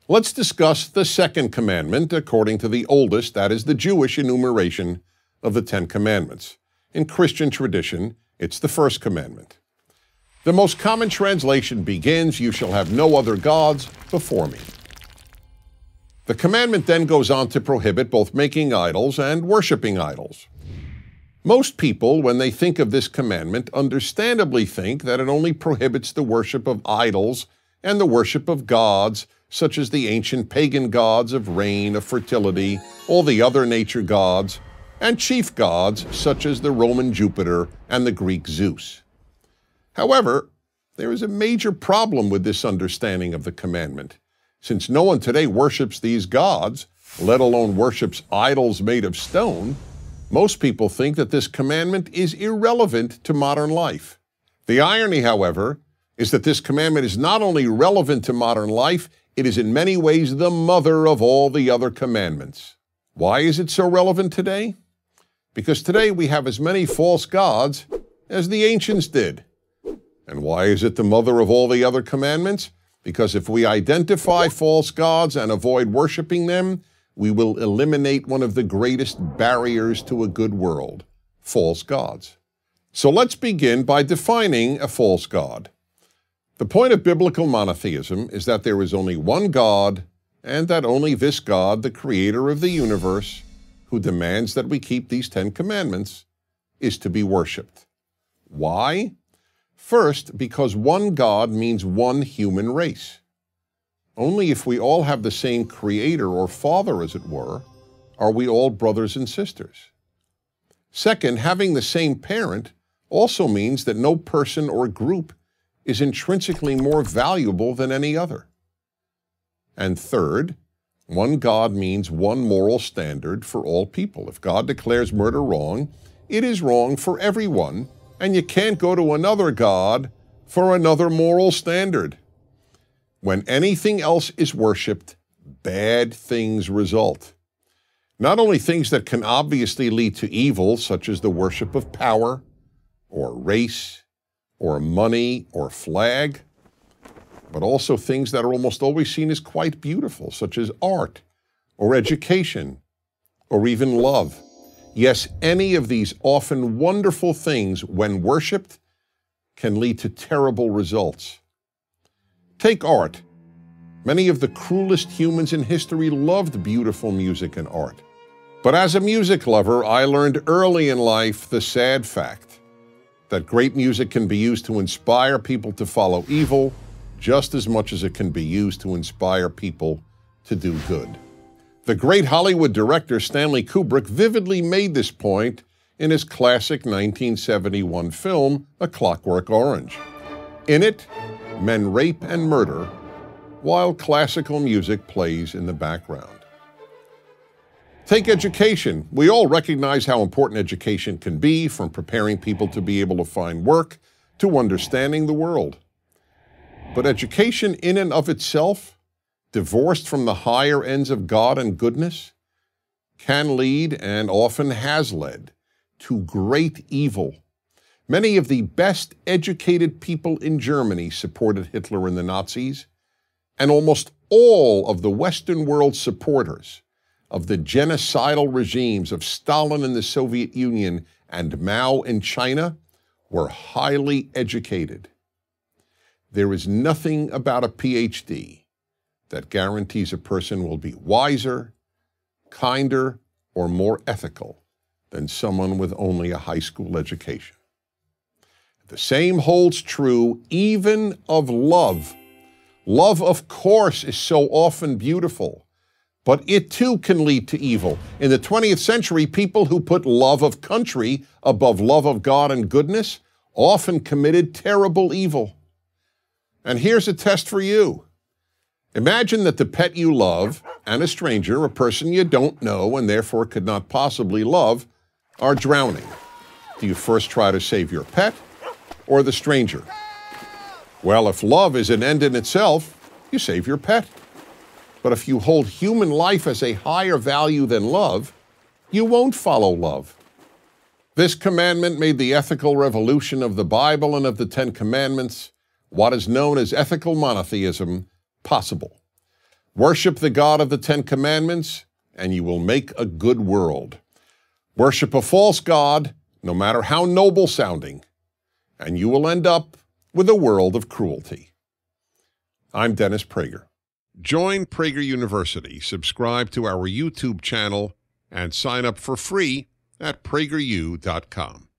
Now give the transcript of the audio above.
Let's discuss the second commandment according to the oldest, that is the Jewish enumeration of the 10 commandments. In Christian tradition, it's the first commandment. The most common translation begins, "You shall have no other gods before me." The commandment then goes on to prohibit both making idols and worshiping idols. Most people, when they think of this commandment, understandably think that it only prohibits the worship of idols and the worship of gods, such as the ancient pagan gods of rain, of fertility, all the other nature gods, and chief gods such as the Roman Jupiter and the Greek Zeus. However, there is a major problem with this understanding of the commandment. Since no one today worships these gods, let alone worships idols made of stone, most people think that this commandment is irrelevant to modern life. The irony, however, is that this commandment is not only relevant to modern life, it is in many ways the mother of all the other commandments. Why is it so relevant today? Because today we have as many false gods as the ancients did. And why is it the mother of all the other commandments? Because if we identify false gods and avoid worshiping them, we will eliminate one of the greatest barriers to a good world, false gods. So let's begin by defining a false god. The point of biblical monotheism is that there is only one God, and that only this God, the creator of the universe, who demands that we keep these 10 commandments, is to be worshipped. Why? First, because one God means one human race. Only if we all have the same creator or father, as it were, are we all brothers and sisters. Second, having the same parent also means that no person or group is intrinsically more valuable than any other. And third, one God means one moral standard for all people. If God declares murder wrong, it is wrong for everyone, and you can't go to another God for another moral standard. When anything else is worshipped, bad things result. Not only things that can obviously lead to evil, such as the worship of power, or race, or money, or flag, but also things that are almost always seen as quite beautiful, such as art, or education, or even love. Yes, any of these often wonderful things, when worshipped, can lead to terrible results. Take art. Many of the cruelest humans in history loved beautiful music and art. But as a music lover, I learned early in life the sad fact that great music can be used to inspire people to follow evil just as much as it can be used to inspire people to do good. The great Hollywood director Stanley Kubrick vividly made this point in his classic 1971 film, A Clockwork Orange. In it, men rape and murder while classical music plays in the background. Take education. We all recognize how important education can be, from preparing people to be able to find work to understanding the world. But education in and of itself, divorced from the higher ends of God and goodness, can lead, and often has led, to great evil. Many of the best educated people in Germany supported Hitler and the Nazis, and almost all of the Western world supporters of the genocidal regimes of Stalin in the Soviet Union and Mao in China were highly educated. There is nothing about a PhD that guarantees a person will be wiser, kinder, or more ethical than someone with only a high school education. The same holds true even of love. Love, of course, is so often beautiful, but it too can lead to evil. In the 20th century, people who put love of country above love of God and goodness often committed terrible evil. And here's a test for you. Imagine that the pet you love and a stranger, a person you don't know and therefore could not possibly love, are drowning. Do you first try to save your pet or the stranger? Well, if love is an end in itself, you save your pet. But if you hold human life as a higher value than love, you won't follow love. This commandment made the ethical revolution of the Bible and of the 10 Commandments, what is known as ethical monotheism, possible. Worship the God of the Ten Commandments, and you will make a good world. Worship a false god, no matter how noble sounding, and you will end up with a world of cruelty. I'm Dennis Prager. Join Prager University, subscribe to our YouTube channel, and sign up for free at prageru.com.